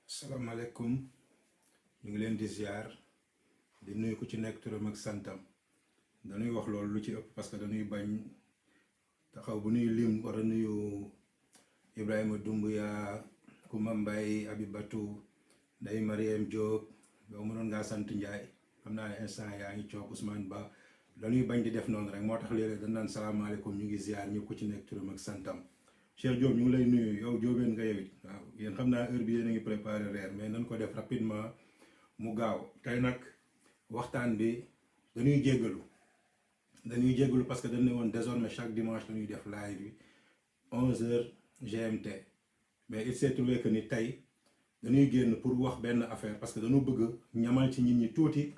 Assalamualaikum, ñu ngi leen di ziar di nuyu ku ci nekk turam ak santam. Dañuy wax loolu lu ci ëpp parce que dañuy bañ taxaw bu ñuy lim war a nuyu Ibrahima Doumbouya, Kouma Mbaye, Abibatou, Ndeye Mariam Diop, yow mënoon ngaa sant Ndiaye xam naa ne instant yaa ngi coog Ousmane Ba. Dañuy bañ di def noonu rek moo tax léeg-léeg dañ naan salaamaaleykum ñu ngi ziar ñëpp ku ci nekk turam ak santam. Cheikh Diop ñu ngi lay nuyu yow Diobène nga yow it waaw yéen xam naa heure bi yéen a ngi préparé reer mais nañ ko def rapidement mu gaaw. Tey nag waxtaan bi dañuy jéggalu parce que dañ ne woon désormais chaque dimanche dañuy def live bi 11h GMT mais il s'est trouvé que ni tey dañuy génn pour wax benn affaire parce que dañu bëgg ñamal ci nit ñi tuuti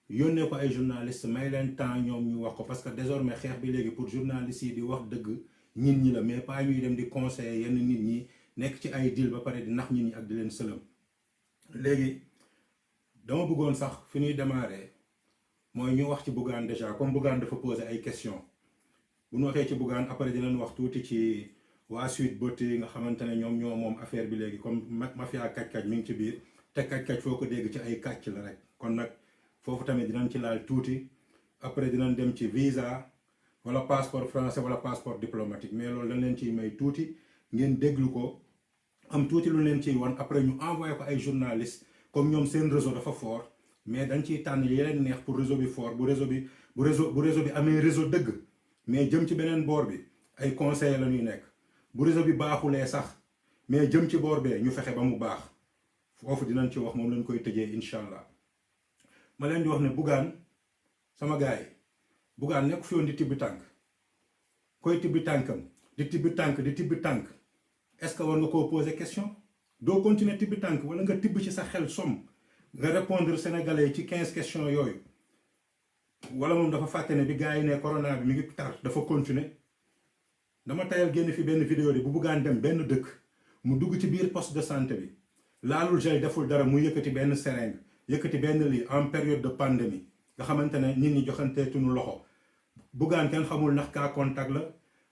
yónnee ko ay journalistes may leen temps ñoom ñu wax ko parce que désormais xeex bi léegi pour journalistes yi di wax dëgg nit ñi la mais pas ñuy dem di conseiller yenn nit ñi nekk ci ay deal ba pare di nax nit ñi ak di leen sëlëm. léegi dama bëggoon sax fi ñuy démarrer mooy ñu wax ci Bougane déjà comme Bougane dafa poser ay questions bu ñu waxee ci Bougane après dinañ wax tuuti ci waa Sweet Beauté nga xamante ne ñoom ñoo moom affaire bi léegi comme mafia kàcc-kàcc mi ngi ci biir te kàcc-kàcc foo ko dégg ci ay kàcc la rek. kon nag foofu tamit dinañ ci laal tuuti après dinañ dem ci visa wala passeport français wala passeport diplomatique mais loolu dañ leen ciy may tuuti ngeen déglu ko am tuuti lu leen ciy wan après ñu envoyé ko ay journalistes comme ñoom seen réseau dafa fort mais dañ ciy tànn yi leen neex pour réseau bi fort bu réseau bi amee réseau dëgg mais jëm ci beneen boor bi ay conseillers la ñuy nekk bu réseau bi baaxulee sax mais jëm ci boor bee ñu fexe ba mu baax foofu dinañ ci wax moom lañ koy tëjee incha allah. ma leen di wax ne Bougane sama gars yi Bougane nekk fi woon di tibbi tànk koy tibbi tànkam di tibbi tànk est-ce que war nga koo poser question doo continuer tibbi tànk wala nga tibb ci sa xel som nga répondre sénégalais ci 15 questions yooyu wala moom dafa fàtte ne bi gars yi ne corona bi mi ngi tar dafa continuer. dama tayal génn fi benn vidéo de bu Bougane dem benn dëkk mu dugg ci biir poste de santé bi laalul gel deful dara mu yëkkati benn seringue yëkkati benn lii en période de pandémie nga xamante ne nit ñi joxanteetuñu loxo. Bougane kenn xamul ndax cas contact la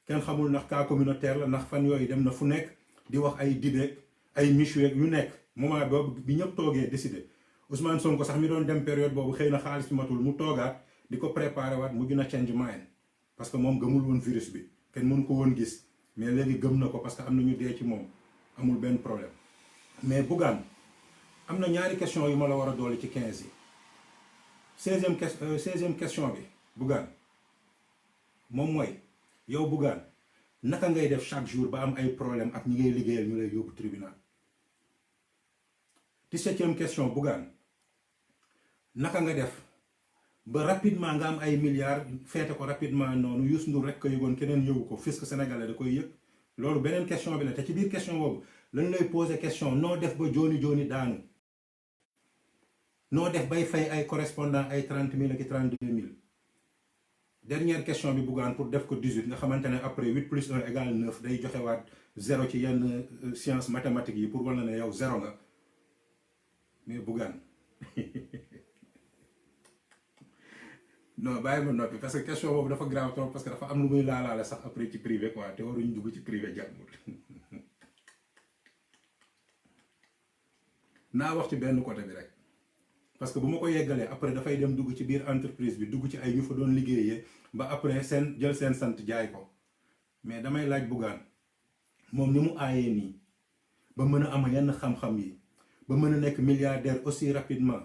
kenn xamul ndax cas communautaire la ndax fan yooyu dem na fu nekk di wax ay dibeeg ay michuweeg yu nekk moment boobu bi ñëpp toogee décidé. Ousmane Sonko sax mi doon dem période boobu xëy na xaalis bi matul mu toogaat di ko préparé waat mujj na change mind parce que moom gëmul woon virus bi kenn mënu ko woon gis mais léegi gëm na ko parce que am na ñu dee ci moom amul benn problème. mais Bougane am na ñaari question yu ma la war a doole ci 15 yi 16e question bi Bougane moom mooy yow Bougane naka ngay def chaque jour ba am ay problème ak ñi ngay liggéeyal ñu lay yóbbu tribunal. 17e question Bougane naka nga def ba rapidement nga am ay milliards feete ko rapidement noonu Youssou Ndour rek ko yëgoon keneen yóbbu ko fisc sénégalais da koy yëg. loolu beneen question bi la te ci biir question boobu lañ lay poser question noo def ba jooni daanu noo def bay fay ay correspondant ay 30 000 ak 32 000. dernière question bi Bougane pour def ko 18 nga xamante ne après 8 plus 1 égale 9 day joxewaat 0 ci yenn science mathématique yi pour wala ne yow 0 nga mais Bougane non bàyyi ma noppi parce que question boobu dafa grave trop parce que dafa am lu muy laalaale sax après ci privé quoi te waruñu dugg ci privé jàmbur. naa wax ci benn côté bi rek parce que bu ma ko yeggalee après dafay dem dugg ci biir entreprise bi dugg ci ay ñu fa doon liggéeyee ba après seen jël seen sant jaay ko mais damay laaj Bougane moom ni mu aayee nii ba mën a am yenn xam-xam yi ba mën a nekk milliardaire aussi rapidement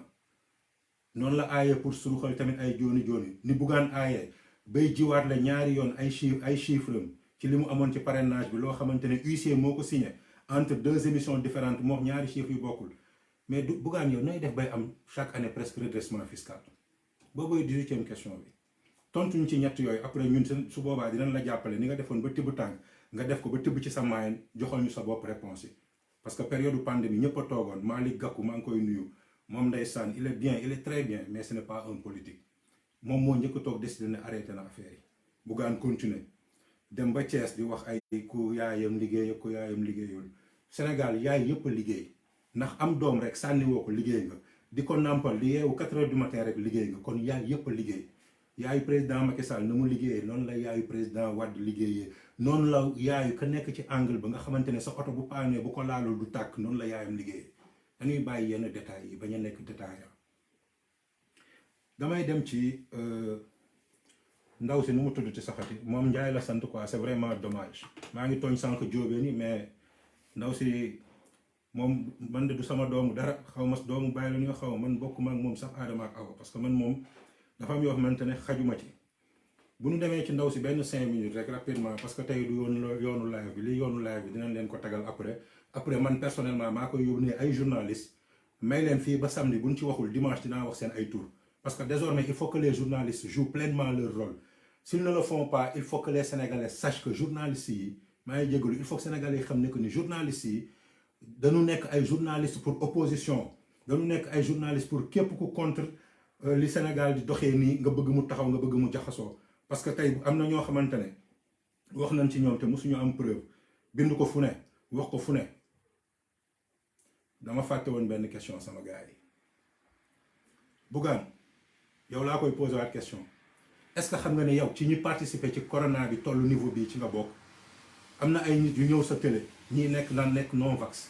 noonu la aayee pour suruxal tamit ay jooni ni Bougane aayee bay jiwaat la ñaari yoon ay chiffres ci li mu amoon ci parrainage bi loo xamante ne huissier moo ko signé entre 2 émissions différentes moo ñaari chiffres yu bokkul. mais du Bougane yow nooy def bay am chaque année presque redressement fiscal boobu 18e question bi tontuñ ci ñett yooyu après ñun su boobaa dinañ la jàppale ni nga defoon ba tibb tànk nga def ko ba tibb ci sa maayen joxal ñu sa bopp réponse yi parce que période pandémie ñëpp a toogoon Malick Gakou maa ngi koy nuyu moom ndeysaan il est bien, il est très bien, mais ce n'est pas un politique. moom moo njëkk a toog décidé ne arrêté na affaire yi Bougane continuer dem ba Thiès di wax ay ku yaayam liggéey ak ku yaayam liggéeyul. Sénégal yaay yëpp a liggéey ndax am doom rek sànni woo ko liggéey nga di ko nàmpal di yeewu 4 heures du matin rek liggéey nga kon yaay yëpp a liggéey. yaayu président Macky Sall na mu liggéeyee noonu la yaayu président Wade liggéeyee noonu la yaayu ka nekk ci angle ba nga xamante ne sa oto bu paanee bu ko laalul du tàkk noonu la yaayam liggéeyee. dañuy bàyyi yenn détails yi bañ a nekk détail damay dem ci ndaw si nu mu tudd ci saxati moom Njaay la sant quoi c'est vraiment dommage maa ngi tooñ sànq jóobee ni mais ndaw si moom man de du sama doomu dara xaw ma doomu bàyyi la ñu xaw man bokkuma ak moom sax Adama ak Awa parce que man moom dafa am yoo xamante ne xajuma ci. bu ñu demee ci ndaw si benn 5 minutes rek rapidement parce que tey du yoonu live bi li yoonu live bi dinañ leen ko tagal après man personnellement maa koy yónnee ay journalistes may leen fii ba samedi bu ñu ci waxul dimanche dinaa wax seen ay tour parce que désormais il faut que les journalistes jouent pleinement leur rôle. S'ils ne le font pas, il faut que les Sénégalais sachent que journalistes yi maa ngi jégalu il faut que Sénégalais yi xam ne que ni journalistes yi dañu nekk ay journalistes pour opposition dañu nekk ay journalistes pour képp ku contre li Sénégal di doxee nii nga bëgg mu taxaw nga bëgg mu jaxasoo. parce que tey am na ñoo xamante ne wax nañ ci ñoom te mosuñu am preuve bind ko fu ne wax ko fu ne dama fàtte woon benn question sama gars yi Bougane yow laa koy posé waat question. est-ce que xam nga ne yow ci ñi participer ci corona bi tollu niveau bii ci nga bokk am na ay nit yu ñëw sa télé ñii nekk naan nekk non vax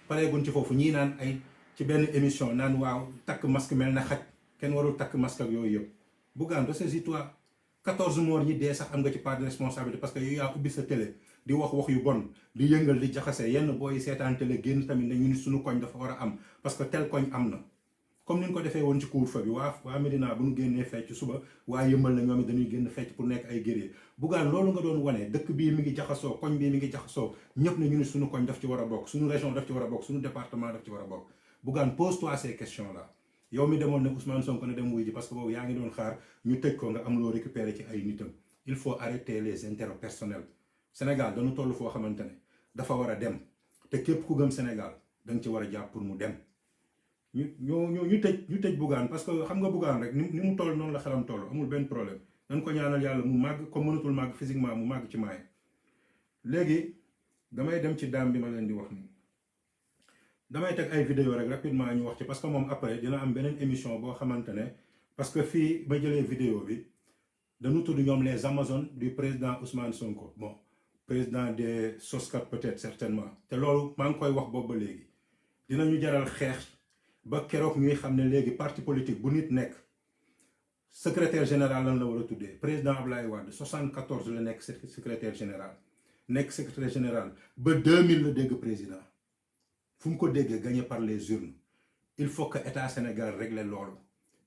pareeguñ ci foofu ñii naan ay ci benn émission naan waaw takk masque mel na xaj kenn warul takk masque ak yooyu yëpp. Bougane ressaisis-toi 14 morts ñi dee sax am nga ci part de responsabilité parce que yow yaa ubbi sa télé di wax yu bon di yëngal di jaxase yenn booy seetaan télé génn tamit ne ñu ni suñu koñ dafa war a am parce que tel koñ am na. comme ni ñu ko defee woon ci couvre-feu bi waa Médina bu ñu génnee fecc suba waa Yëmbal na ñoom it dañuy génn fecc pour nekk ay guerrier. Bougane loolu nga doon wane dëkk bii mi ngi jaxasoo koñ bii mi ngi jaxasoo ñëpp ne ñu ni suñu koñ daf ci war a bokk suñu région daf ci war a bokk suñu département daf ci war a bokk. Bougane pose-toi ces questions là yow mi demoon ne Ousmane Sonko ne dem wuy ji parce que boobu yaa ngi doon xaar ñu tëj ko nga am loo récupérer ci ay nitam. il faut arrêter les intérêts personnels. Sénégal dañu toll foo xamante ne dafa war a dem te képp ku gëm Sénégal da nga ci war a jàpp pour mu dem. ñu tëj Bougane parce que xam nga Bougane rek ni mu toll noonu la xelam toll amul benn problème dañ ko ñaanal yàlla mu màgg comme mënatul màgg physiquement mu màgg ci maay. léegi damay dem ci daam bi ma leen di wax nii damay teg ay vidéo rek rapidement ñu wax ci parce que moom après dina am beneen émission boo xamante ne parce que fii ba jëlee vidéo bi dañu tudd ñoom les Amazones du président Ousmane Sonko bon président des soskat peut-être certainement te loolu maa ngi koy wax boobu ba léegi dinañu jaral xeex. ba keroog ñuy xam ne léegi parti politique bu nit nekk secrétaire général lan la war a tuddee président Ablaye Wade 74 la nekk secrétaire général nekk secrétaire général ba 2000 la dégg président fu mu ko déggee gagné par les urnes il faut que état Sénégal régler loolu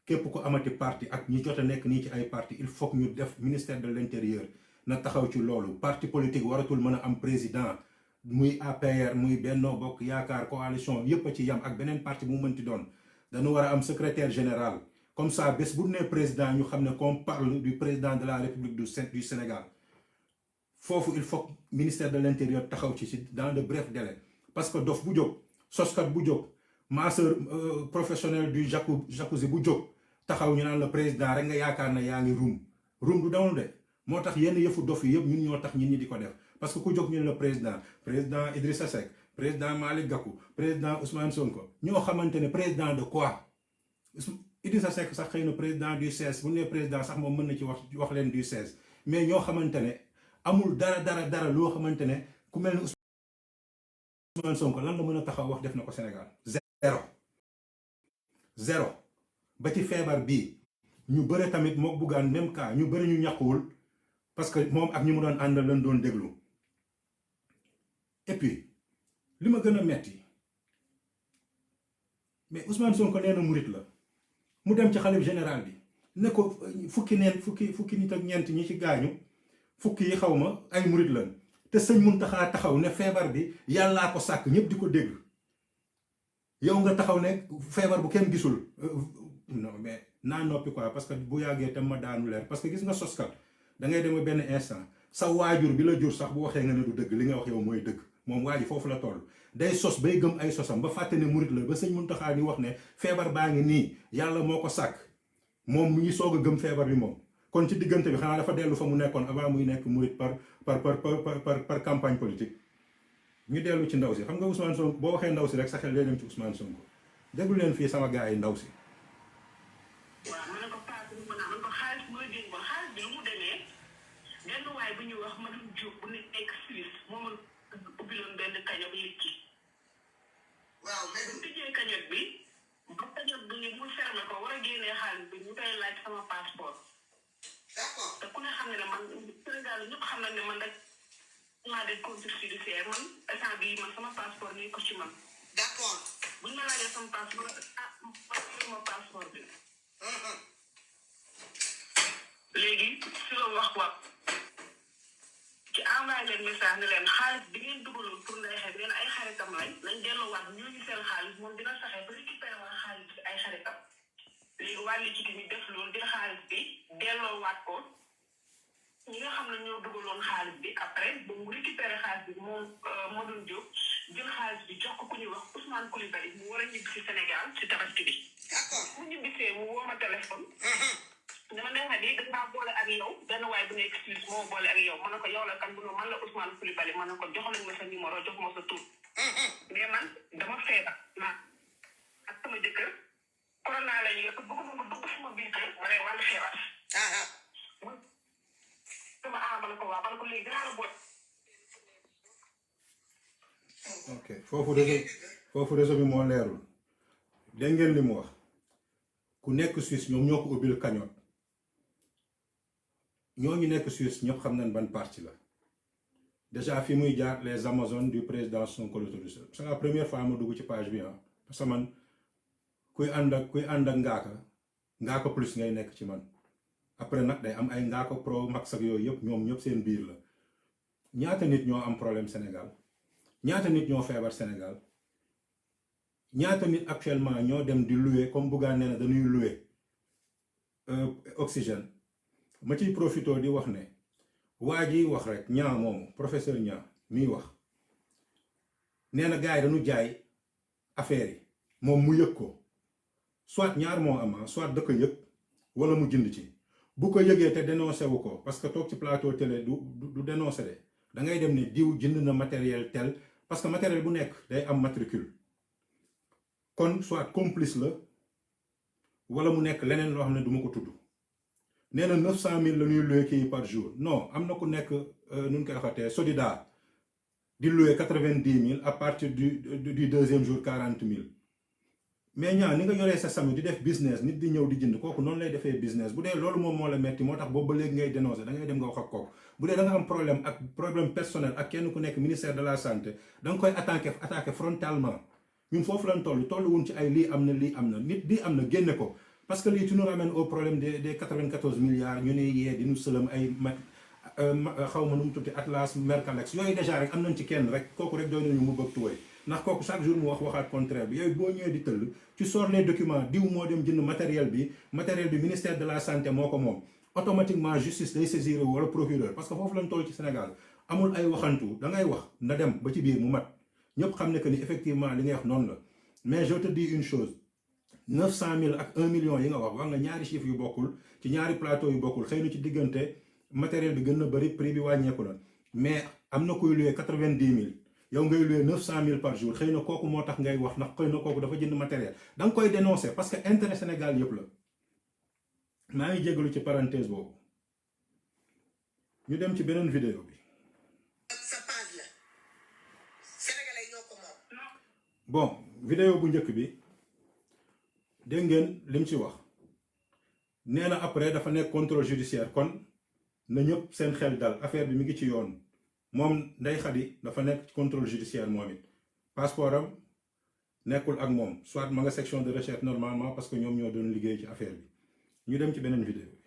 képp ku amati parti ak ñi jot a nekk nii ci ay parti il faut que ñu def ministère de l'intérieur na taxaw ci loolu parti politique waratul mën a am président. muy APR muy Benno Bokk Yaakaar coalition yépp a ci yam ak beneen parti bu mu mënti doon dañu war a am secrétaire général comme ça bés bu nee président ñu xam ne qu'on parle du président de la République du Sénégal foofu il faut ministère de l'intérieur taxaw ci dans de brefs délais parce que dof bu jóg soskat bu jóg masseur professionnel du jacuzzi bu jóg taxaw ñu naan la président rek nga yaakaar na yaa ngi ruum du dawul de moo tax yenn yëfu dof yi yëpp ñun ñoo tax ñit ñi di ko def parce que ku jóg ñu ne la président Idrissa Seck président Malick Gakou président Ousmane Sonko ñoo xamante ne président de quoi Idrissa Seck sax xëy na président du 16 bu ne président sax moom mën na ci wax leen du 16 mais ñoo xamante ne amul dara loo xamante ne ku mel ni Ousmane Sonko lan la mën a taxaw wax def na ko Sénégal zéro ba ci feebar bii ñu bëre tamit moo Bougane même cas ñu bëri ñu ñàkkuwul parce que moom ak ñu mu doon àndal lañ doon déglu et puis li ma gën a metti mais Ousmane Sonko nee na murit la mu dem ci xalif général bi ne ko fukki nit ak ñeent ñi ci gaañu fukki yi xaw ma ay murit lañ te sëñ Muntaxa taxaw ne feebar bi yàllaa ko sàkk ñëpp di ko dégg yow nga taxaw ne feebar bu kenn gisul non mais naa noppi quoi parce que bu yàggee tam ma daanu leer parce que gis nga soskat da ngay dem benn instant sa waajur bi la jur sax bu waxee nga ne du dëgg li nga wax yow mooy dëgg moom waa ji foofu la toll day sos bay gëm ay sosam ba fàtte ne murit la ba sëñ Muntaxa di wax ne feebar baa ngi nii yàlla moo ko sàkk moom mu ngi soog a gëm feebar bi moom kon ci diggante bi xanaa dafa dellu fa mu nekkoon avant muy nekk murit par campagne politique ñu dellu ci ndaw si xam nga Ousmane Sonko boo waxee ndaw si rek sa xel day dem ci Ousmane Sonko déglu leen fii sama gars yi ndaw si. waaw ma ne ko Paa bi mu naan ko xaalis mooy dégg ba xaalis bi lu mu demee benn waay bu ñuy wax madame Diop bu nekk Suisse moom ubbiloon benn kañot yëkki. waaw mais bu tijjee kañot bi ba kañot bi mu fermé ko war a génnee xaalis bi ñu koy laaj sama passeport. d'accord te ku ne xam ne ne man Sénégal ñëpp xam nañ ne man rek maa de compte judiciaire man instant bii man sama passeport nii ko ci man. d'accord bu ñu ma laajee sama passeport ma passeport bi. léegi si la wax ci envoyé leen message ne leen xaalis bi ngeen dugaloon pour Ndeye Khady nee na ay xaritam lañ delloowaat ñooñu seen xaalis moom dina saxee ba récupéré waa xaalis bi ay xaritam léegi wàllu ci ñu def loolu jël xaalis bi delloowaat ko ñi nga xam ne ñoo dugaloon xaalis bi après ba mu récupéré xaalis bi moom Modou Diop jël xaalis bi jox ko ku ñuy wax Ousmane Coulibaly mu war a ñibbi si Sénégal si tabaski bi. d'accord mu ñibbisee mu woo ma téléphone. dama ne nga ni damaa boole ak yow benn waay bu nekk Suisse moo boole ak yow ma ne ko yow la kan bu man la Ousmane Coulibaly ma ne ko jox nañ ma sa numéro jox ma sa tur. mais man dama feebar ak sama jëkkër corona la ñu yëpp bëgguma ko dugg sama biir kër ma ne wàllu feebar. ma ne ko waaw ma ne ko léegi dinaa la boole. ok foofu réseau bi moo leerul dégg ngeen li mu wax ku nekk Suisse ñoom ñoo ko ubbil cagnotte ñooñu nekk Suisse ñëpp xam nañ ban parti la déjà fi muy jaar les Amazones du président Sonko la tudd c'est la première fois ma dugg ci page bi parce que man kuy ànd ak ngaaka plus ngay nekk ci man après nag day am ay ngaaka pro max ak yooyu yëpp ñoom ñëpp seen biir la ñaata nit ñoo am problème Sénégal ñaata nit ñoo feebar Sénégal ñaata nit actuellement ñoo dem di louer comme Bougane nee na dañuy louer oxygène ma ciy profité di wax ne waa ji wax rek ñaa moomu professeur ñaa miy wax nee na gars yi dañu jaay affaire yi moom mu yëg ko soit ñaar moo am soit da ko yëg wala mu jënd ci bu ko yëgee te dénoncé wu ko parce que toog ci plateau télé du dénoncé de da ngay dem ne diw jënd na matériel tel parce que matériel bu nekk day am matricule kon soit complice la wala mu nekk leneen loo xam ne du ma ko tudd nee na 900000 la ñuy loué kii par jour non am na ku nekk nu ñu koy waxatee Sodida di loué 90000 à partir du deuxième jour 40000 mais ñaa ni nga yoree sa sami di def business nit di ñëw di jënd kooku noonu lay defee business bu dee loolu moom moo la metti moo tax boobu ba léegi ngay dénoncé da ngay dem nga wax ak kooku bu dee da nga am problème personnel ak kenn ku nekk ministère de la santé da nga koy attaqué frontalement ñun foofu lañ toll wuñ ci ay lii am na nit lii am na génne ko parce que lii tu nous ramènes au problème des 94 milliards ñu ne yee di ñu sëlam ay xaw ma nu mu tuddee Atlas Mercalex yooyu déjà rek am nañ ci kenn rek kooku rek doy nañu mu bëgg tuwee ndax kooku chaque jour mu waxaat contraire bi yooyu boo ñëwee di tëll ci sors les documents diw moo dem jënd matériel bi ministère de la santé moo ko moom automatiquement justice day saisir wala procureur parce que foofu lañ toll ci Sénégal amul ay waxantu da ngay wax na dem ba ci biir mu mat ñëpp xam ne que ni effectivement li ngay wax noonu la mais je te dis une chose 900000 ak 1 million yi nga wax nga ñaari chiffres yu bokkul ci ñaari plateau yu bokkul xëy na ci diggante matériel bi gën na bëri prix bi wàññeeku na mais am na kuy loué 90000 yow ngay loué 900000 par jour xëy na kooku moo tax ngay wax ndax xëy na kooku dafa jënd matériel da nga koy dénoncer parce que intérêt Sénégal yëpp la maa ngi jégalu ci parenthèse boobu ñu dem ci beneen vidéo bi. bon vidéo bu njëkk bi dégg ngeen lim ci wax nee na après dafa nekk contrôle judiciaire kon na ñëpp seen xel dal affaire bi mi ngi ci yoon moom Ndeye Khady dafa nekk ci contrôle judiciaire moom it passeport am nekkul ak moom soit ma nga section de recherche normalement parce que ñoom ñoo doon liggéey ci affaire bi ñu dem ci beneen vidéo bi.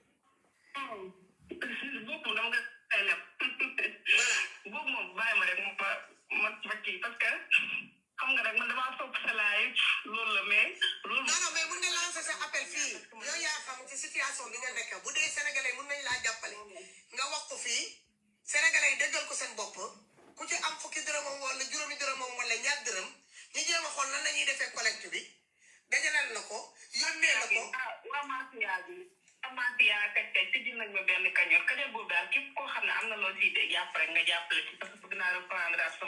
xam nga rek man damaa sopp sa live loolu la mais loolu non mais mun nga lancer sa appel fii yow yaa xam ci situation bi nga nekk bu dee sénégalais mun nañ laa jàppale nga wax ko fii sénégalais yi dëggal ko seen bopp ku ci am fukki dërëmam wala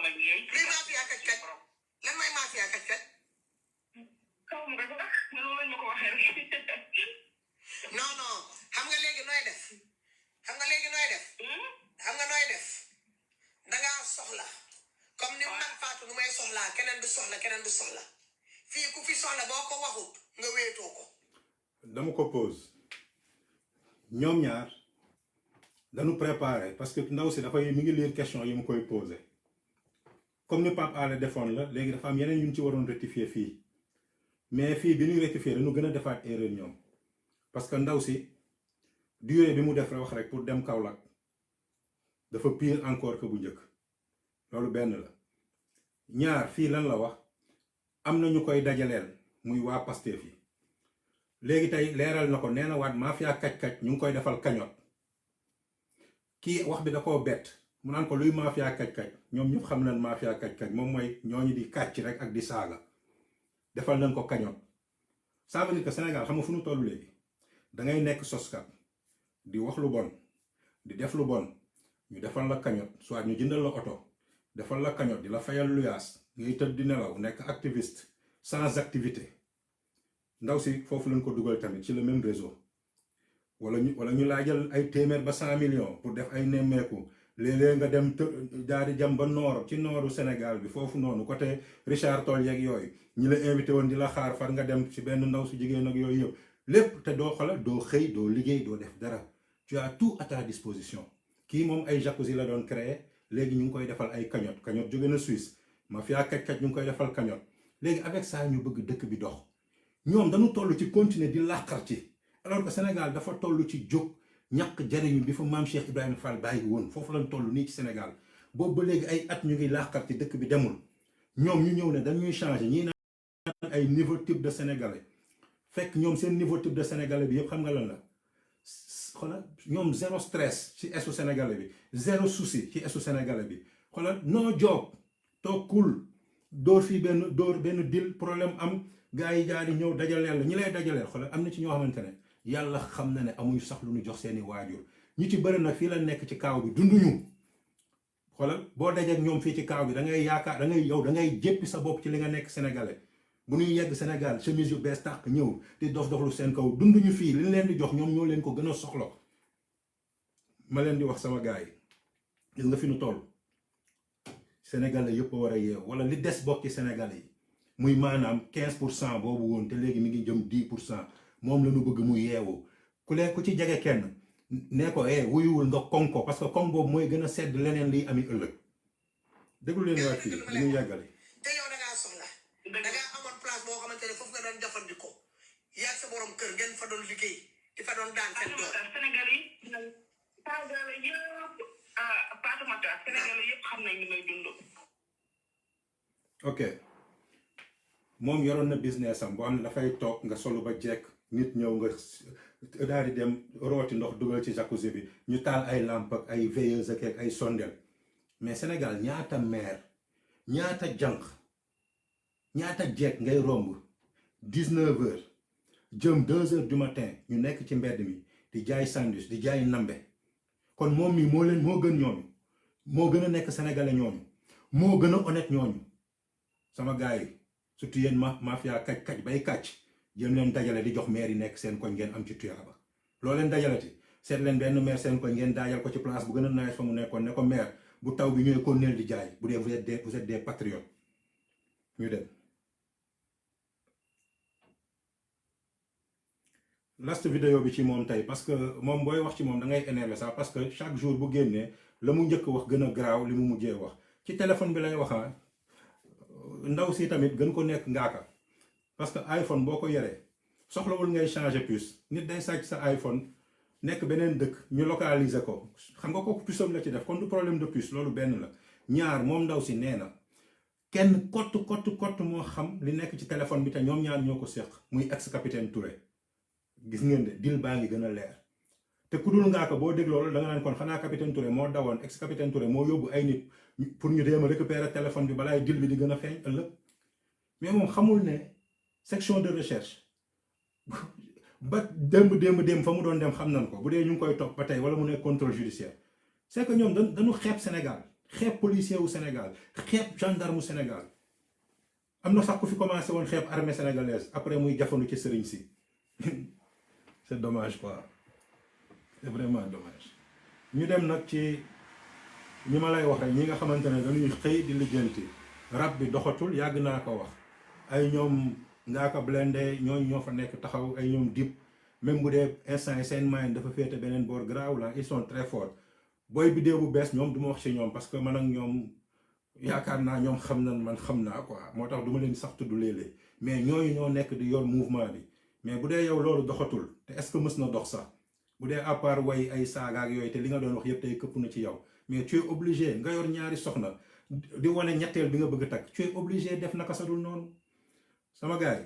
nag yooyu. luy mafia kaj-kaj lan mooy mafia kaj-kaj. kaw mu rek sax noonu lañ ma ko waxee rek. non non xam nga léegi nooy def xam nga nooy def dangaa soxla comme ni man Fatou nu may soxlaa keneen du soxla fii ku fi soxla boo ko waxut nga wéetoo ko. dama ko pose ñoom ñaar dañu préparé parce que ndaw si dafay mi ngi lire question yi mu koy posé comme ni Pape Alé defoon la léegi dafa am yeneen yu ñu ci waroon rectifier fii mais fii bi ñuy rectifier dañu gën a defaat erreur ñoom parce que ndaw si durée bi mu def wax rek pour dem Kaolack dafa pire encore que bu njëkk loolu benn la ñaar fii lan la wax am na ñu koy dajaleel muy waa Pastef yi léegi tey leeral na ko nee na waat mafia kaj-kaj ñu ngi koy defal kañot kii wax bi da koo bett mu naan ko luy mafia kaj-kaj ñoom ñëpp xam nañ mafia kaj-kaj moom mooy ñooñu di kàcc rek ak di saaga defal nañ ko kañot ça veut dire que Sénégal xam nga fu ñu toll léegi da ngay nekk soskat di wax lu bon di def lu bon ñu defal la kañot soit ñu jëndal la oto defal la kañot di la fayal luyaas ngay tëdd di nelaw nekk activiste sans activité ndaw si foofu lañ ko dugal tamit ci le même réseau wala ñu laajal ay téeméer ba 100 millions pour def ay nemmeeku léeg-léeg nga dem daal di jëm ba noor ci nooru Sénégal bi foofu noonu côté Richard Toll yeeg yooyu ñi la invité woon di la xaar far nga dem ci benn ndaw su jigéen ak yooyu yëpp lépp te doo xoolal doo xëy doo liggéey doo def dara tu as tout à ta disposition kii moom ay jacuzzi la doon créé léegi ñu ngi koy defal ay cagnotte jóge na Suisse mafia kaj-kaj ñu ngi koy defal cagnotte léegi avec ça ñu bëgg dëkk bi dox ñoom dañu toll ci continuer di làqar ci alors que Sénégal dafa toll ci jóg ñàkk jariñu bi fa maam Cheikh Ibrahima Fall bàyyi woon foofu lañ toll nii ci Sénégal boobu ba léegi ay at ñu ngi làqar ci dëkk bi demul ñoom ñu ñëw ne dañuy changer ñii naan ay niveau type de sénégalais fekk ñoom seen niveau type de sénégalais bi yëpp xam nga lan la xoolal ñoom zéro stress ci esu sénégalais bi zéro souci ci esu sénégalais bi xoolal no job toog cool dóor fii benn dil problème am gars yi jaari ñëw dajaleel la ñi lay dajaleel xoolal am na ci ñoo xamante ne yàlla xam na ne amuñu sax lu ñu jox seeni waajur ñu ci bëri nag fii la nekk ci kaaw bi dunduñu xoolal boo dajeek ñoom fii ci kaaw bi da ngay yaakaar da ngay jéppi sa bopp ci li nga nekk sénégalais bu ñuy yegg Sénégal chemise yu bees tàq ñëw di dox-doxlu seen kaw dunduñu fii li leen di jox ñoom ñoo leen ko gën a soxla ma leen di wax sama gars yi gis nga fi nu toll sénégalais yëpp a war a yeew wala li des bokk ci sénégalais yi muy maanaam 15% boobu woon te léegi mi ngi jëm 10% moom la ñu bëgg muy yeewu ku ci jege kenn nee ko wuyuwul nga koŋ ko parce que koŋ boobu mooy gën a sedd leneen liy ami ëllëg déglu leen waat fii li ñuy yàggale te yow dangaa soxla dangaa amoon place boo xamante ne foofu nga doon jëfandikoo yaa sa borom kër ngeen fa doon liggéey di fa doon daan seen doole. Sénégal yi Sénégal yëpp Fatoumata Sénégal yëpp xam nañ ni may dund. ok moom yoroon na business am boo xam ne dafay toog nga solu ba jekk nit ñëw nga daal di dem rooti ndox dugal ci jacuzzi bi ñu taal ay lampe ak ay veilleuse ak ay sondel mais Sénégal ñaata maire ñaata jànq ñaata jekk ngay romb 19 heures jëm 2 heures du matin ñu nekk ci mbedd mi di jaay sandwich di jaay nambe kon moom mi moo gën ñooñu moo gën a nekk sénégalais ñooñu moo gën a honnête ñooñu sama gars yi surtout yéen mafia kaj bay kàcc jëm leen dajale di jox maire yi nekk seen koñ ngeen am ci tuyaaba loo leen dajalati seet leen benn maire seen koñ ngeen daajal ko ci place bu gën a naaj fa mu nekkoon ne ko maire bu taw bi ñëwee ko neel di jaay bu dee vous êtes des patriotes ñu dem last vidéo bi ci moom tey parce que moom booy wax ci moom da ngay énervé sax parce que chaque jour bu génnee la mu njëkk wax gën a garaaw li mu mujjee wax ci téléphone bi lay waxaa ndaw si tamit gën ko nekk ngaaka parce que iPhone boo ko yoree soxlawul ngay changer puce nit day sàcc sa iPhone nekk beneen dëkk ñu localiser ko xam nga kooku puceam la ci def kon du problème de puce loolu benn la ñaar moom ndaw si nee na kenn kott moo xam li nekk ci téléphone bi te ñoom ñaar ñoo ko séq muy ex capitaine Touré gis ngeen de dil baa ngi gën a leer te ku dul ngaaka boo dégg loolu da nga naan kon xanaa capitaine Touré moo dawoon ex capitaine Touré moo yóbbu ay nit pour ñu jéem a récupérer téléphone bi balaay dil bi di gën a feeñ ëllëg mais moom xamul ne section de recherche ba démb fa mu doon dem xam nañ ko bu dee ñu ngi koy topp ba tey wala mu nekk contrôle judiciaire c'est que ñoom dañu xeeb Sénégal xeeb policier wu Sénégal xeeb gendarme wu Sénégal am na sax ku fi commencé woon xeeb armée sénégalaise après muy jafandu ci sëriñ si c'est dommage quoi c'est vraiment dommage. ñu dem nag ci ñi ma lay wax rek ñi nga xamante ne dañuy xëy di lijjanti rab bi doxatul yàgg naa ko wax ay ñoom Ngaaka Blindé ñooñu ñoo fa nekk taxaw ay ñoom Dip même bu dee instant yi seen moyen dafa féete beneen boor garaaw la ils sont très forts booy bidéo bu bees ñoom du ma wax ci ñoom parce que man ak ñoom yaakaar naa ñoom xam na man xam naa quoi moo tax du ma leen sax tudd léeg-léeg mais ñooñu ñoo nekk di yor mouvement bi mais bu dee yow loolu doxatul te est-ce que mës na dox sax bu dee à part way ay saaga ak yooyu te li nga doon wax yëpp tey këpp na ci yow mais tu es obligé nga yor ñaari soxna di wane ñetteel bi nga bëgg a takk tu es obligé def naka sadul noonu sama gars yi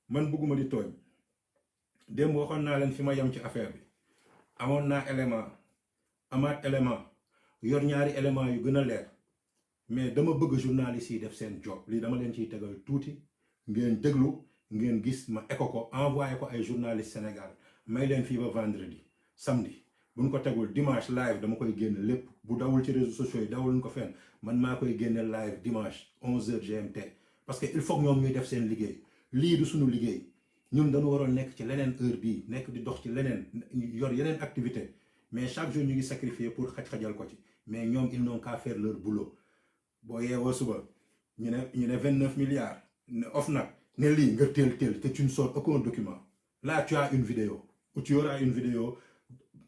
man bëgguma di tooñ démb waxoon naa leen fi ma yem ci affaire bi amoon naa élément amaat élément yor ñaari élément yu gën a leer mais dama bëgg journalistes yi def seen job lii dama leen ciy tegal tuuti ngeen déglu ngeen gis ma écho ko envoyé ko ay journalistes Sénégal may leen fii ba vendredi samedi buñ ko tegul dimanche live dama koy génn lépp bu dawul ci réseaux sociaux yi dawul ko fenn man maa koy génne live dimanche 11h GMT parce que il faut que ñoom ñuy def seen liggéey lii du suñu liggéey ñun dañu waroon nekk ci leneen heure bii nekk di dox ci leneen yor yeneen activité mais chaque jour ñu ngi sacrifier pour xaj-xajal ko ci mais ñoom ils n'ont qu'à faire leur boulot boo yeewoo suba ñu ne 29 milliards ne OFNAC ne lii nga teel te tu ne sors aucun document là tu as une vidéo ou tu auras une vidéo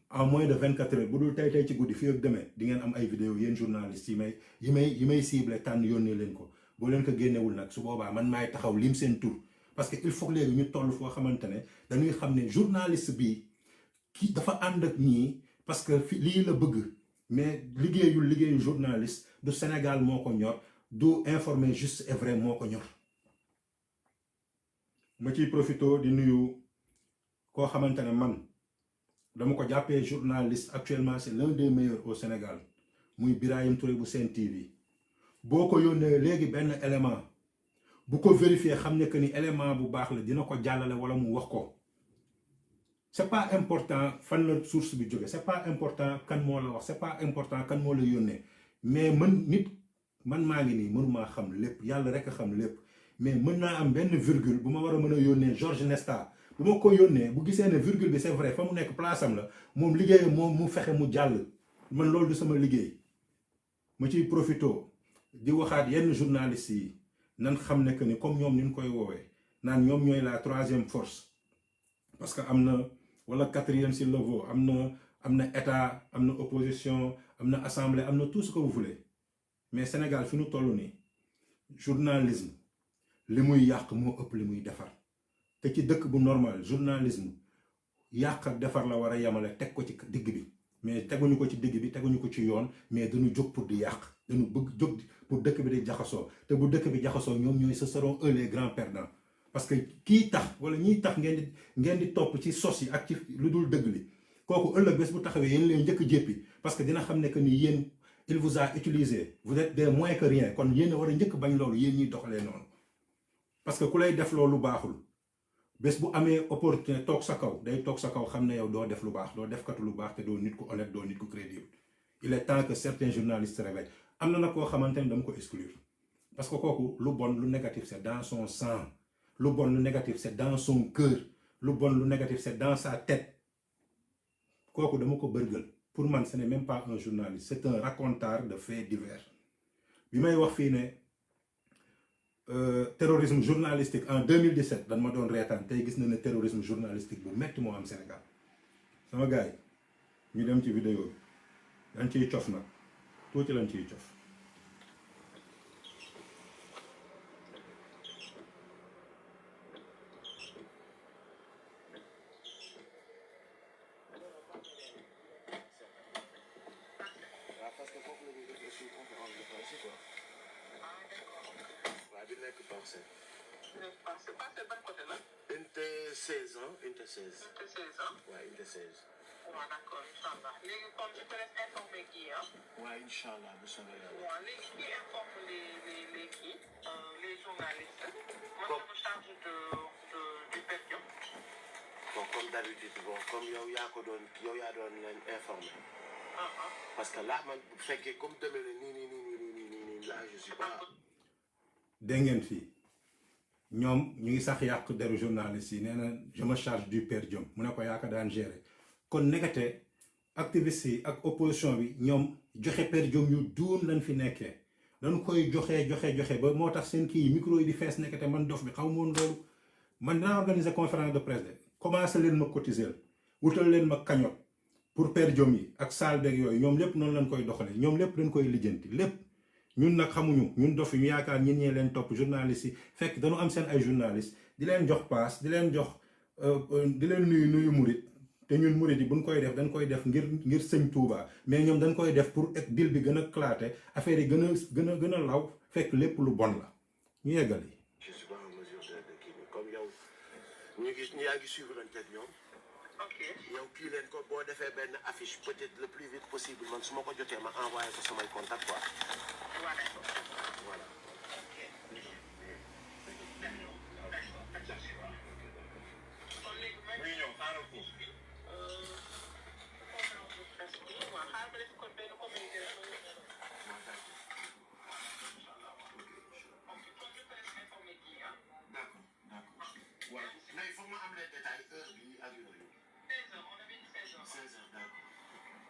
en moins de 24 heures bu dul tey ci guddi fii ak demee di ngeen am ay vidéo yéen journalistes yi may ciblé tànn yónnee leen ko boo leen ko génnewul nag su boobaa man maay taxaw lim seen tur parce que il faut léegi ñu toll foo xamante ne dañuy xam ne journaliste bi kii dafa ànd ak ñii parce que lii la bëgg mais liggéeyu journaliste du Sénégal moo ko ñor du informer juste et vrai moo ko ñor. ma ciy profito di nuyu koo xamante ne man dama ko jàppee journaliste actuellement c'est l'un des meilleurs au Sénégal muy Birahim Touré bu Sen TV boo ko yónnee léegi benn élément bu ko vérifier xam ne que ni élément bu baax la dina ko jàllale wala mu wax ko c'est pas important fan la source bi jóge c'est pas important kan moo la wax c'est pas important kan moo la yónnee mais man maa ngi nii mënumaa xam lépp yàlla rek a xam lépp mais mën naa am benn virgule bu ma war a mën a yónnee Georges Nesta bu ma ko yónnee bu gisee ne virgule bi c'est vrai fa mu nekk place am la moom liggéeyam moom mu fexe mu jàll man loolu du sama liggéey ma ciy profito di waxaat yenn journalistes yi nan xam ne que ni comme ñoom ni ñu koy woowee naan ñoom ñooy la troisième force parce que am na wala quatrième s'il le vaut am na état am na opposition am na assemblée am na tout ce que vous voulez mais Sénégal fi ñu toll nii journalisme li muy yàq moo ëpp li muy defar te ci dëkk bu normal journalisme yàq ak defar la war a yemale teg ko ci digg bi mais teguñu ko ci digg bi teguñu ko ci yoon mais dañu jóg pour di yàq dañu bëgg jóg pour dëkk bi di jaxasoo te bu dëkk bi jaxasoo ñoom ñooy ce seront eux les grands perdants parce que kii tax wala ñiy tax ngeen di topp ci sos yi ak ci lu dul dëgg li kooku ëllëg bés bu taxawee yéen leen njëkk jéppi parce que dina xam ne que ni yéen il vous a utilisé vous êtes des moins que rien kon yéen a war a njëkk bañ loolu yéen ñuy doxalee noonu parce que ku lay def loolu baaxul bés bu amee opportunité toog sa kaw day toog sa kaw xam ne yow doo def lu baax doo defkatu lu baax te doo nit ku honnête doo nit ku crédible il est temps que certains journalistes se réveillent am na nag koo xamante ne dama ko exclure parce que kooku lu bon lu négatif c'est dans son sang lu bon lu négatif c'est dans son cœur lu bon lu négatif c'est dans sa tête kooku dama ko bërgël pour man ce n'est même pas un journaliste c'est un raconteur de faits divers bi may wax fii ne terrorisme journalistique en 2017 dañ ma doon reetaan tey gis na ne terrorisme journalistique bu metti moo am Sénégal sama gars yi ñu dem ci vidéo bi dañ ciy cof nag tuuti lañ ciy cof Unité 16 ans, unité 16. Unité 16 ans. Ouais, unité 16. waaw d'accord Inch'Allah léegi comme je te laisse informer kii ah. Ouais, Inch'Allah, bu soobee Yàlla. waaw léegi qui informe les kii les journalistes. man je me charge du percho. Bon, comme d'habitude, bon, comme yow yaa doon leen informer. Parce que là, man, bu fekkee comme demee na nii, là, je suis pas. dégg ngeen fii ñoom ñu ngi sax yàq deru journaliste yi nee na je me charge du per diem mu ne ko yaa ko daan gérer kon nekkate activiste yi ak opposition bi ñoom joxe per diem yu duun lañ fi nekkee dañ koy joxe ba moo tax seen kii micro yi di fees nekkate man dof bi xaw moon loolu man dinaa organiser conférence de presse de commencé leen ma cotiser wutal leen ma cagnotte pour per diem yi ak saal beeg yooyu ñoom lépp noonu lañ koy doxale ñoom lépp dañ koy lijjanti lépp ñun nag xamuñu ñun dof ñu yaakaar ñin ñee leen topp journalistes yi fekk dañu am seen ay journalistes di leen jox paas di leen jox di leen nuyu murit te ñun murit yi buñ koy def dañ koy def ngir sëñ Touba mais ñoom dañ koy def pour dil bi gën a claté affaire yi gën a law fekk lépp lu bon la ñu yeggal yi. Je suis pas en mesure de kii bi comme yow ñu gis yaa ngi suivre ak ñoom. ok yow kii leen ko boo defee benn affiche peut-être le plus vite possible man su ma ko jotee ma envoyé ko samay contact quoi. voilà. Mais il faut m'amener les détails, heure bi ak yooyu. 16 heures, on avait dit 16 heures. 16 heures, d'accord.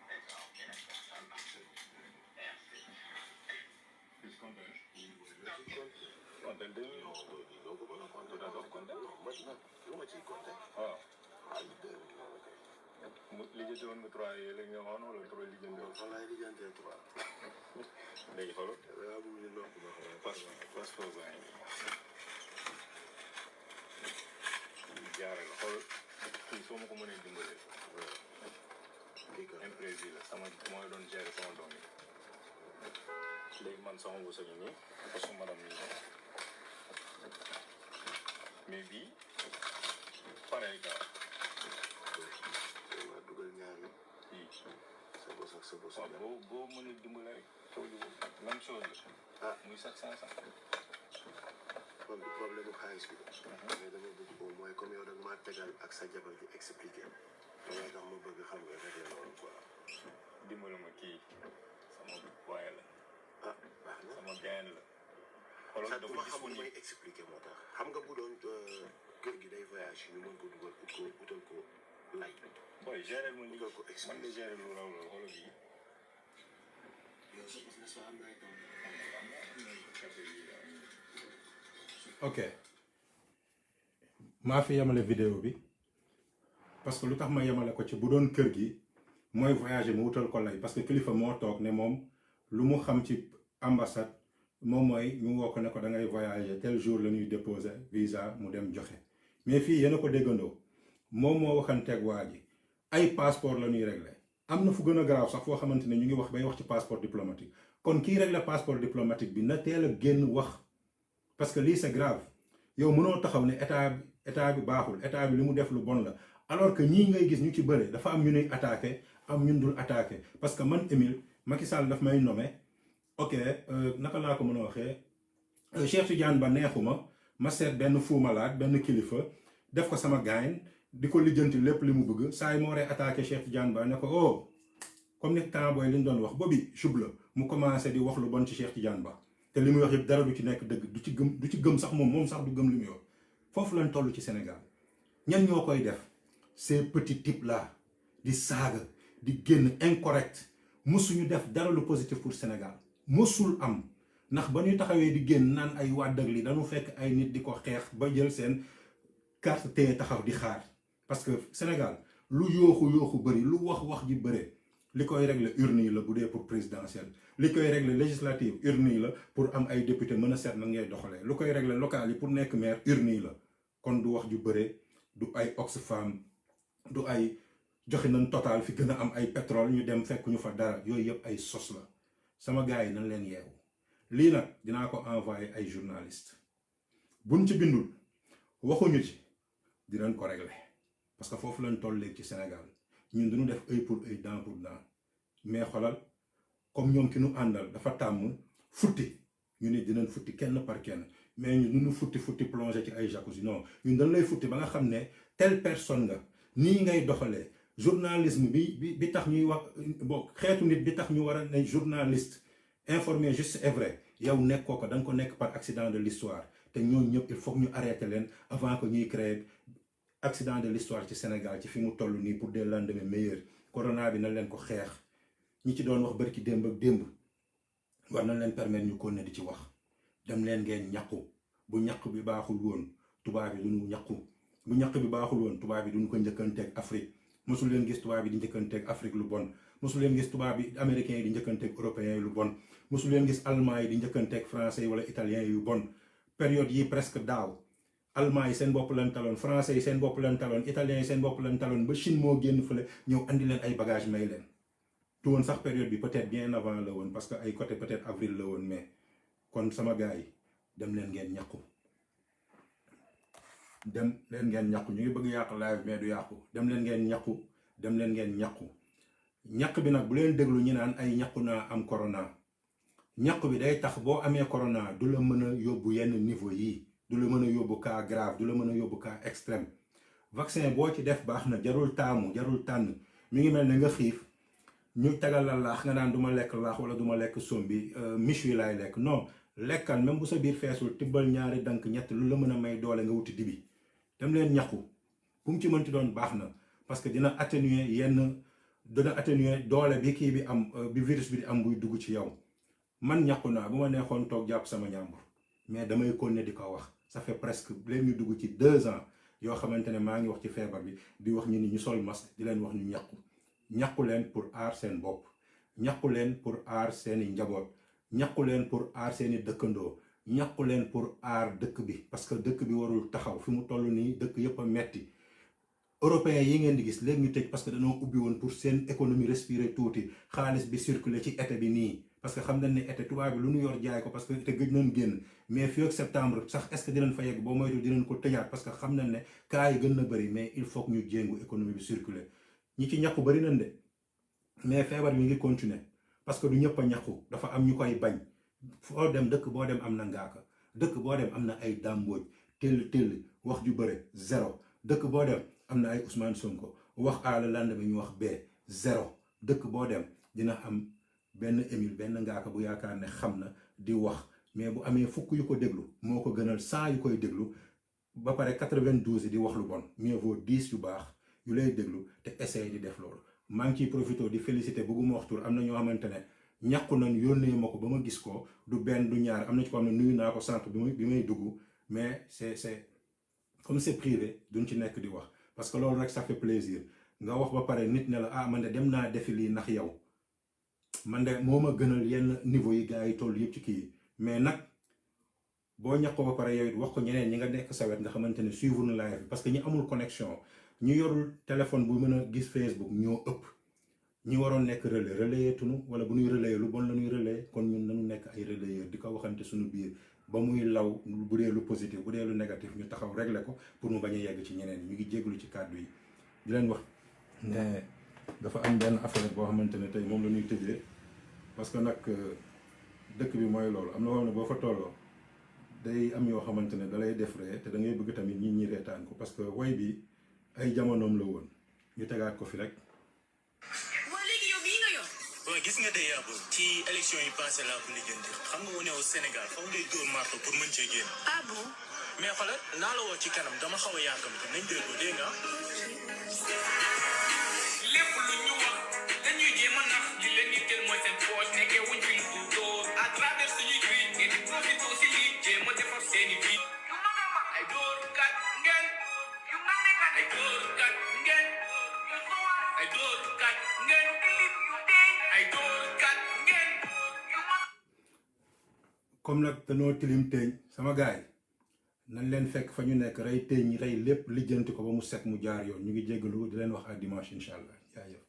D'accord, ok, d'accord, ça marche. Merci. Compter deux Non, doo ko mën a compter. doo ko compter? Non, man nag lu ma ciy compter. waaw Ah, 2 ok. mu lijjanti woon nga 3 yi léegi nga waxoon wala 3 lijjanti Non, woon fan laay lijjantee 3. léegi xoolal Yaa bëgg ñu nokk ma xam. passeport baa ngi nii jaare la xoolal kii soo ma ko mënee dimbalee imprévu la sama mooy doon gérer sama doom yi léegi man sama wërsëg yi nii parce que madame nii mais bii pareil gars Waa dugal ñaar yi. kii Sa bos ak sa bos. waaw boo mënee dimbale rek même chose la muy 700 Man du problème bu xaalis bi. Mais dama bëgg au moins comme yow da nga maa tegal ak sa jabar ji expliqué. Loolu tax ma bëgg xam nga rek loolu quoi. dimbale ma kii sama waaye la Ah, baax na. sama gain la xoolal Sax dafa duma xamul disponible may expliqué moo tax. Xam nga bu doon kër gi day voyage ñu mën ko dugal utal ko lay. booy gérer ma lii Utal ko expliqué. man de gérer lu raw loolu xoolal bii Yow sa business soo am na ay doom. ok maa fi yemale vidéo bi parce que lu tax ma yemale ko ci bu doon kër gi mooy voyager mu wutal ko lay parce que kilifa moo toog ne moom lu mu xam ci ambassade moom mooy ñu woo ko ne ko da ngay voyager tel jour la ñuy déposer visa mu dem joxe mais fii yéen a ko déggandoo moom moo waxanteeg waa ji ay passeport la ñuy régler am na fu gën a garaaw sax foo xamante ne ñu ngi wax bay wax ci passeport diplomatique kon kii régler passeport diplomatique bi na teel a génn wax parce que lii c'est grave yow mënoo taxaw ne état bi baaxul état bi li mu def lu bon la alors que ñii ngay gis ñu ci bëre dafa am ñu ñuy attaqué am ñun dul attaqué parce que man Émile Macky Sall daf may nommé ok naka laa ko mën a waxee Cheikh Tidiane Ba neexuma ma seet benn Fou Malade benn kilifa def ko sama gaañ di ko lijjanti lépp li mu bëgg saa yi moo waree attaqué Cheikh Tidiane Ba ne ko oh comme ni temps booy li ñu doon wax boobi chub la mu commencé di wax lu bon ci Cheikh Tidiane Ba te li muy wax yëpp dara du ci nekk dëgg du ci gëm sax moom sax du gëm li muy wax foofu lañ toll ci Sénégal ñan ñoo koy def ces petits types là di saaga di génn incorrect mosuñu def dara lu positif pour Sénégal mosul am ndax ba ñuy taxawee di génn naan ay wàddag li dañu fekk ay nit di ko xeex ba jël seen carte téye taxaw di xaar parce que Sénégal lu yooxu bëri lu wax ji bëre li koy régler urne yi la bu dee pour présidentielle li koy régler législative urne yi la pour am ay député mën a seet nan ngay doxalee lu koy régler local yi pour nekk maire urne yi la kon du wax ju bëre du ay Oxfam du ay joxe nañ total fi gën a am ay pétrole ñu dem fekk ñu fa dara yooyu yëpp ay sos la sama gars yi nañ leen yeewu lii nag dinaa ko envoyé ay journaliste buñ ci bindul waxuñu ci dinañ ko régler parce que foofu lañ toll léegi ci Sénégal ñun duñu def œil pour œil dent pour dent mais xolal comme ñoom ki nu àndal dafa tàmm futti ñu ne dinañ futti kenn par kenn mais ñu duñu futti plongé ci ay jacuzzi non ñun dañ lay futti ba nga xam ne telle personne nga nii ngay doxalee journalisme bi tax ñuy wax bon xeetu nit bi tax ñu war a ne journaliste informer juste et vrai yow nekkoo ko da nga ko nekk par accident de l'histoire te ñooñu ñëpp il faut que ñu arrêter leen avant que ñuy créer accident de l'histoire ci Sénégal ci fi mu toll nii pour des lendemains meilleurs corona bi na leen ko xeex ñi ci doon wax barki démb ak démb war na leen permettre ñu continuer di ci wax dem leen ngeen ñàkku bu ñàkk bi baaxul woon tubaab bi duñu ñàkku bu ñàkk bi baaxul woon tubaab bi duñu ko njëkkanteeg Afrique mosul leen gis tubaab bi di njëkkanteeg Afrique lu bon mosul leen gis tubaab bi américains yi di njëkkanteeg européens yi lu bon mosul leen gis allemands yi di njëkkanteeg français yi wala italiens yu bon période yi presque daaw allemands yi seen bopp lan taloon français yi seen bopp lan taloon italiens yi seen bopp lan taloon ba Chine moo génn fële ñëw andi leen ay bagages may leen tu woon sax période bi peut-être bien avant la woon parce que ay côté peut-être avril la woon mais kon sama gars yi dem leen ngeen ñàkku dem leen ngeen ñàkku ñu ngi bëgg yàq live mais du yàqu dem leen ngeen ñàkku dem leen ngeen ñàkku ñàkk bi nag bu leen déglu ñu naan ay ñàkku naa am corona ñàkk bi day tax boo amee corona du la mën a yóbbu yenn niveau yi du la mën a yóbbu cas grave du la mën a yóbbu cas extrême vaccin boo ci def baax na jarul taamu jarul tànn mi ngi mel ne nga xiif ñu tegal la laax nga naan du ma lekk laax wala du ma lekk sombi miche wi laay lekk non lekkal même bu sa biir feesul tibbal ñaari dank ñett lu la mën a may doole nga wuti dibi dem leen ñàkku bu mu ci mënti doon baax na parce que dina atténuer doole bi kii bi am bi virus bi di am buy dugg ci yow man ñàkku naa bu ma neexoon toog jàpp sama ñàmbur mais damay continuer di ko wax ça fait presque léegi ñu dugg ci 2 ans yoo xamante ne maa ngi wax ci feebar bi di wax ñu ni ñu sol masque di leen wax ñu ñàkku leen pour aar seen bopp ñàkku leen pour aar seeni njaboot ñàkku leen pour aar seeni dëkkandoo ñàkku leen pour aar dëkk bi parce que dëkk bi warul taxaw fi mu toll nii dëkk yëpp a metti européens yi ngeen di gis léegi ñu tëj parce que dañoo ubbi woon pour seen économie respirer tuuti xaalis bi circuler ci été bi nii parce que xam nañ ne été tubaab bi lu ñu yor jaay ko parce que te gëj nañ génn mais fii ak septembre sax est-ce que dinañ fa yegg boo moytu dinañ ko tëjaat parce que xam nañ ne cas yi gën na bëri mais il faut que ñu jéngu économie bi circuler ñi ci ñàkku bëri nañ de mais feebar bi ngi continuer parce que du ñëpp a ñàkku dafa am ñu koy bañ foo dem dëkk boo dem am na ngaaka dëkk boo dem am na ay dàmbooj téll wax ju bëre zéro dëkk boo dem am na ay Ousmane Sonko wax A la lendemain bi ñu wax B zéro dëkk boo dem dina am benn Émile benn ngaaka bu yaakaar ne xam na di wax mais bu amee fukk yu ko déglu moo ko gënal 100 yu koy déglu ba pare 92 yi di wax lu bon mieux vaut 10 yu baax yu lay déglu te essayer di def loolu maa ngi ciy profité di félicité bëgguma wax tur am na ñoo xamante ne ñàkku nañ yónnee ma ko ba ma gis ko du benn du ñaar am na ci ko xam ne nuyu naa ko sànq bi may dugg mais c'est comme c'est privé duñ ci nekk di wax parce que loolu rek ça fait plaisir nga wax ba pare nit ne la ah man de dem naa defi lii ndax yow man de moo ma gënal yenn niveau yi gars yi toll yëpp ci kii mais nag boo ñàkkoo ba pare yow it wax ko ñeneen ñi nga nekk sa wet nga xamante ne suivre na live bi parce que ñi amul connexion ñu yorul téléphone bu mën a gis Facebook ñoo ëpp ñi waroon nekk relayer tunu wala bu ñuy relayer lu bon la ñuy relayer kon ñun nañu nekk ay relayeur di ko waxante suñu biir ba muy law bu dee lu positif bu dee lu négatif ñu taxaw régler ko pour mu bañ a yegg ci ñeneen ñu ngi jéglu ci kàddu yi di leen wax ne dafa am benn affaire boo xamante ne tey moom la ñuy tëjee parce que nag dëkk bi mooy loolu am na xam ne boo fa tolloo day am yoo xamante ne da lay def ree te da ngay bëgg tamit ñi reetaan ko parce que way bi ay jamonoom la woon ñu tegaat ko fi rek. waa léegi yow bii nga yor. waaw gis nga de yàbb ci élection yi passé laa ko lijjanti xam nga wane au Sénégal foog ngay dóor marto pour mën cee génn. ah bon. mais xoolal naa la woo ci kanam dama xaw a yàkkamti nañ déggoo dégg nga. lépp lu ñu wax dañuy jéem a nax li leen di jël mooy seen poche nekkee wuñ fi lu dóor à travers suñuy cri ngeen di profité aussi lii jéem a defar seeni vie. ay dóor kat ngeen. ay dóor kat ngeen. ay dóor kat ngeen. ay dóor kat ngeen. comme nag dañoo tilim teeñ sama gaay nañ leen fekk fa ñu nekk rey teeñ rey lépp lijjanti ko ba mu set mu jaar yoon ñu ngi jéggalu di leen wax à dimanche incha allah jaajëf